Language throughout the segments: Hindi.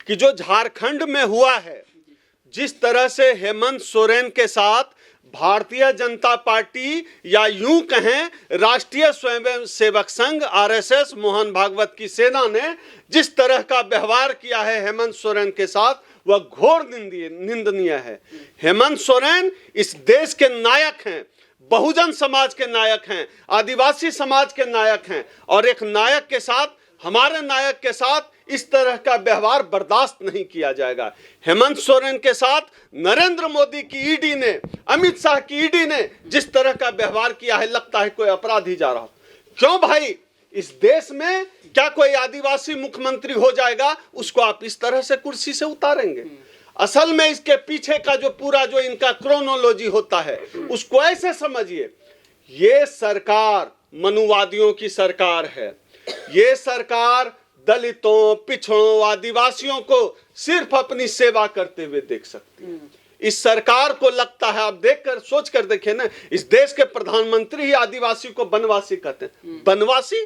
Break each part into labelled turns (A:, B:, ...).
A: कि जो झारखंड में हुआ है, जिस तरह से हेमंत सोरेन के साथ भारतीय जनता पार्टी या यूं कहें राष्ट्रीय स्वयंसेवक संघ आरएसएस मोहन भागवत की सेना ने जिस तरह का व्यवहार किया है हेमंत सोरेन के साथ, वह घोर निंदनीय है। हेमंत सोरेन इस देश के नायक हैं, बहुजन समाज के नायक हैं, आदिवासी समाज के नायक हैं, और एक नायक के साथ, हमारे नायक के साथ इस तरह का व्यवहार बर्दाश्त नहीं किया जाएगा। हेमंत सोरेन के साथ नरेंद्र मोदी की ईडी ने, अमित शाह की ईडी ने जिस तरह का व्यवहार किया है, लगता है कोई अपराधी जा रहा हो। क्यों भाई, इस देश में क्या कोई आदिवासी मुख्यमंत्री हो जाएगा, उसको आप इस तरह से कुर्सी से उतारेंगे? असल में इसके पीछे का जो पूरा जो इनका क्रोनोलॉजी होता है, उसको ऐसे समझिए, ये सरकार मनुवादियों की सरकार है। ये सरकार दलितों, पिछड़ों, आदिवासियों को सिर्फ अपनी सेवा करते हुए देख सकती है। इस सरकार को लगता है, आप देखकर सोच कर देखें ना, इस देश के प्रधानमंत्री ही आदिवासी को बनवासी कहते हैं। बनवासी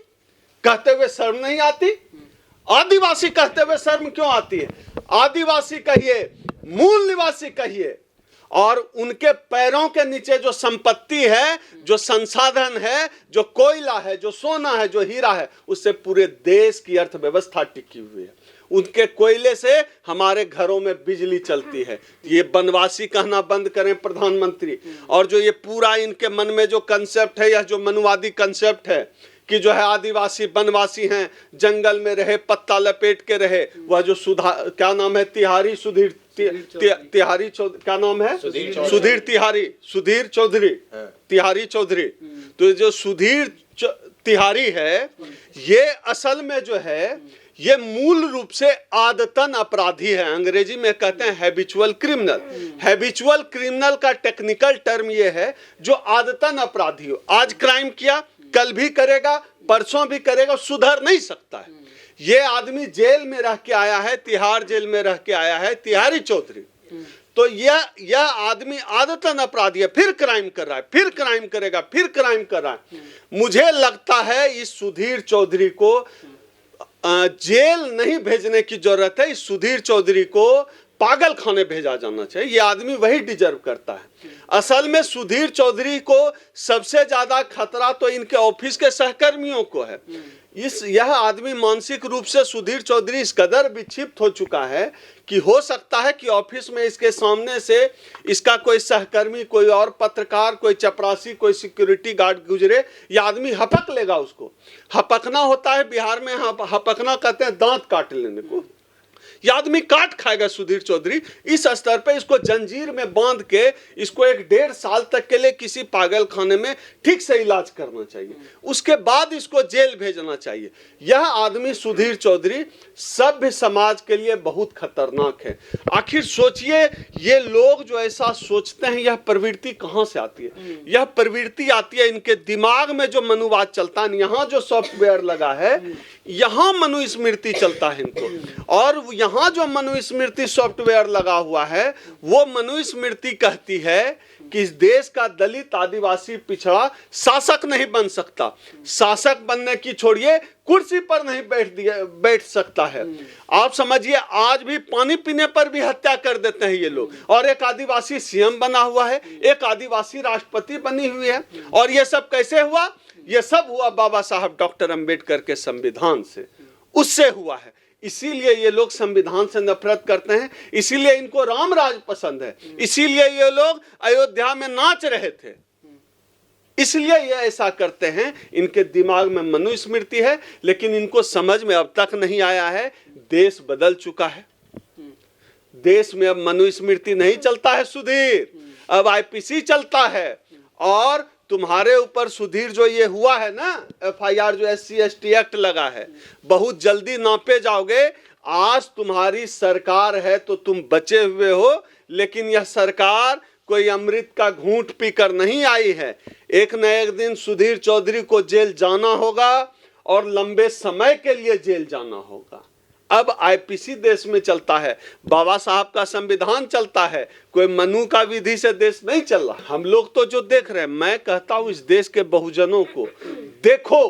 A: कहते हुए शर्म नहीं आती? आदिवासी कहते हुए शर्म क्यों आती है? आदिवासी कहिए, मूल निवासी कहिए, और उनके पैरों के नीचे जो संपत्ति है, जो संसाधन है, जो कोयला है, जो सोना है, जो हीरा है, उससे पूरे देश की अर्थव्यवस्था टिकी हुई है। उनके कोयले से हमारे घरों में बिजली चलती है। ये बनवासी कहना बंद करें प्रधानमंत्री। और जो ये पूरा इनके मन में जो कंसेप्ट है, या जो मनुवादी कंसेप्ट है कि जो है आदिवासी बनवासी हैं, जंगल में रहे, पत्ता लपेट के रहे, वह जो क्या नाम है, तिहारी सुधीर तिहारी क्या नाम है, सुधीर चौधरी तिहारी चौधरी। तो जो सुधीर तिहारी है, ये असल में जो है, ये मूल रूप से आदतन अपराधी है। अंग्रेजी में कहते हैं हैबिचुअल क्रिमिनल। हैबिचुअल क्रिमिनल का टेक्निकल टर्म ये है जो आदतन अपराधी हो। आज क्राइम किया, कल भी करेगा, परसों भी करेगा, सुधर नहीं सकता है। ये आदमी जेल में रह के आया है, तिहाड़ जेल में रह के आया है, तिहारी चौधरी। तो यह आदमी आदतन अपराधी है, फिर क्राइम कर रहा है, फिर क्राइम करेगा, फिर क्राइम कर रहा है। मुझे लगता है इस सुधीर चौधरी को जेल नहीं भेजने की जरूरत है। इस सुधीर चौधरी को पागल खाने भेजा जाना चाहिए। ये आदमी वही डिजर्व करता है। असल में सुधीर चौधरी को सबसे ज्यादा खतरा तो इनके ऑफिस के सहकर्मियों को है। यह आदमी मानसिक रूप से, सुधीर चौधरी इस कदर विक्षिप्त हो चुका है कि हो सकता है कि ऑफिस में इसके सामने से इसका कोई सहकर्मी, कोई और पत्रकार, कोई चपरासी, कोई सिक्योरिटी गार्ड गुजरे, यह आदमी हपक लेगा उसको। हपकना होता है बिहार में, हपकना कहते हैं दांत काट लेने को। यह आदमी काट खाएगा सुधीर चौधरी। इस स्तर पे इसको जंजीर में बांध के इसको 1-1.5 साल तक के लिए किसी पागल खाने में ठीक से इलाज करना चाहिए, उसके बाद इसको जेल भेजना चाहिए। यह आदमी सुधीर चौधरी सभ्य समाज के लिए बहुत खतरनाक है। आखिर सोचिए, ये लोग जो ऐसा सोचते हैं, यह प्रवृत्ति कहां से आती है? यह प्रवृत्ति आती है इनके दिमाग में जो मनुवाद चलता है, यहाँ जो सॉफ्टवेयर लगा है, यहाँ मनुस्मृति चलता है इनको। और यहाँ जो मनुस्मृति सॉफ्टवेयर लगा हुआ है, वो मनुस्मृति कहती है कि इस देश का दलित, आदिवासी, पिछड़ा शासक नहीं बन सकता। शासक बनने की छोड़िए, कुर्सी पर नहीं बैठ सकता है। आप समझिए, आज भी पानी पीने पर भी हत्या कर देते हैं ये लोग। और एक आदिवासी सीएम बना हुआ है, एक आदिवासी राष्ट्रपति बनी हुई है। और ये सब कैसे हुआ? ये सब हुआ बाबा साहब डॉक्टर अंबेडकर के संविधान से, उससे हुआ है। इसीलिए ये लोग संविधान से नफरत करते हैं, इसीलिए इनको राम राज पसंद है, इसीलिए ये लोग अयोध्या में नाच रहे थे, इसलिए ये ऐसा करते हैं। इनके दिमाग में मनुस्मृति है, लेकिन इनको समझ में अब तक नहीं आया है देश बदल चुका है। देश में अब मनुस्मृति नहीं चलता है सुधीर, अब आईपीसी चलता है। और तुम्हारे ऊपर सुधीर जो ये हुआ है ना, एफआईआर जो SC/ST एक्ट लगा है, बहुत जल्दी नापे जाओगे। आज तुम्हारी सरकार है तो तुम बचे हुए हो, लेकिन यह सरकार कोई अमृत का घूंट पीकर नहीं आई है। एक न एक दिन सुधीर चौधरी को जेल जाना होगा, और लंबे समय के लिए जेल जाना होगा। अब आईपीसी देश में चलता है, बाबा साहब का संविधान चलता है, कोई मनु का विधि से देश नहीं चल रहा। हम लोग तो जो देख रहे हैं, मैं कहता हूं इस देश के बहुजनों को देखो,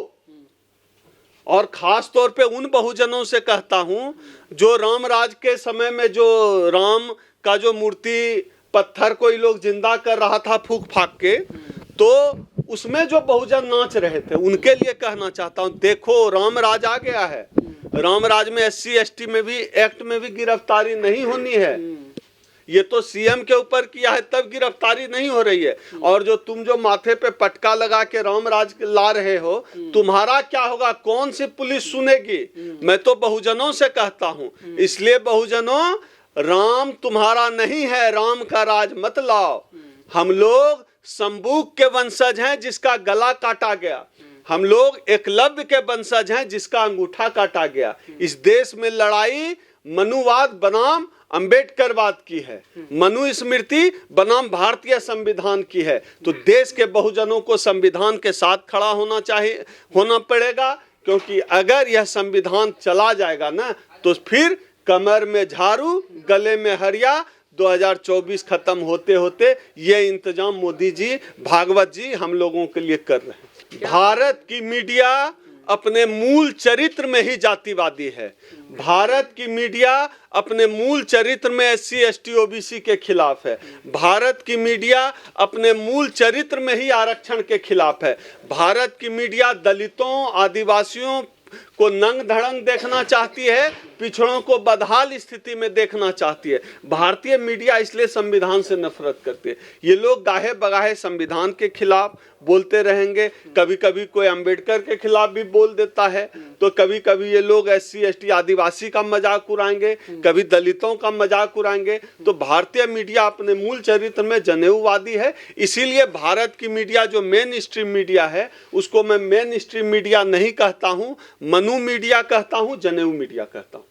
A: और ख़ास तौर पे उन बहुजनों से कहता हूँ जो राम राज के समय में जो राम का जो मूर्ति पत्थर को ये लोग जिंदा कर रहा था फूक फाक के, तो उसमें जो बहुजन नाच रहे थे उनके लिए कहना चाहता हूँ, देखो राम राज आ गया है। राम राज में SC ST में भी एक्ट में भी गिरफ्तारी नहीं होनी है। ये तो CM के ऊपर किया है तब गिरफ्तारी नहीं हो रही है। और जो तुम जो माथे पे पटका लगा के राम राज ला रहे हो, तुम्हारा क्या होगा? कौन सी पुलिस सुनेगी? मैं तो बहुजनों से कहता हूँ, इसलिए बहुजनों, राम तुम्हारा नहीं है, राम का राज मत लाओ। हम लोग संबूक के वंशज हैं जिसका गला काटा गया, हम लोग एकलव्य के वंशज हैं जिसका अंगूठा काटा गया। इस देश में लड़ाई मनुवाद बनाम अंबेडकरवाद की है, मनुस्मृति बनाम भारतीय संविधान की है। तो देश के बहुजनों को संविधान के साथ खड़ा होना पड़ेगा, क्योंकि अगर यह संविधान चला जाएगा ना तो फिर कमर में झाड़ू गले में हरिया 2024 खत्म होते होते ये इंतजाम मोदी जी, भागवत जी हम लोगों के लिए कर रहे हैं। भारत की मीडिया अपने मूल चरित्र में ही जातिवादी है। भारत की मीडिया अपने मूल चरित्र में SC ST OBC के खिलाफ है। भारत की मीडिया अपने मूल चरित्र में ही आरक्षण के खिलाफ है। भारत की मीडिया दलितों, आदिवासियों को नंग धड़ंग देखना चाहती है, पिछड़ों को बदहाल स्थिति में देखना चाहती है। भारतीय मीडिया इसलिए संविधान से नफरत करती है। ये लोग गाहे बगाहे संविधान के खिलाफ बोलते रहेंगे, कभी कभी कोई अंबेडकर के खिलाफ भी बोल देता है, तो कभी कभी ये लोग SC ST आदिवासी का मजाक उड़ाएंगे, कभी दलितों का मजाक उड़ाएंगे। तो भारतीय मीडिया अपने मूल चरित्र में जनेऊवादी है। इसीलिए भारत की मीडिया जो मेन स्ट्रीम मीडिया है उसको मैं मेन स्ट्रीम मीडिया नहीं कहता हूँ, मनु मीडिया कहता हूँ, जनेऊ मीडिया कहता हूँ।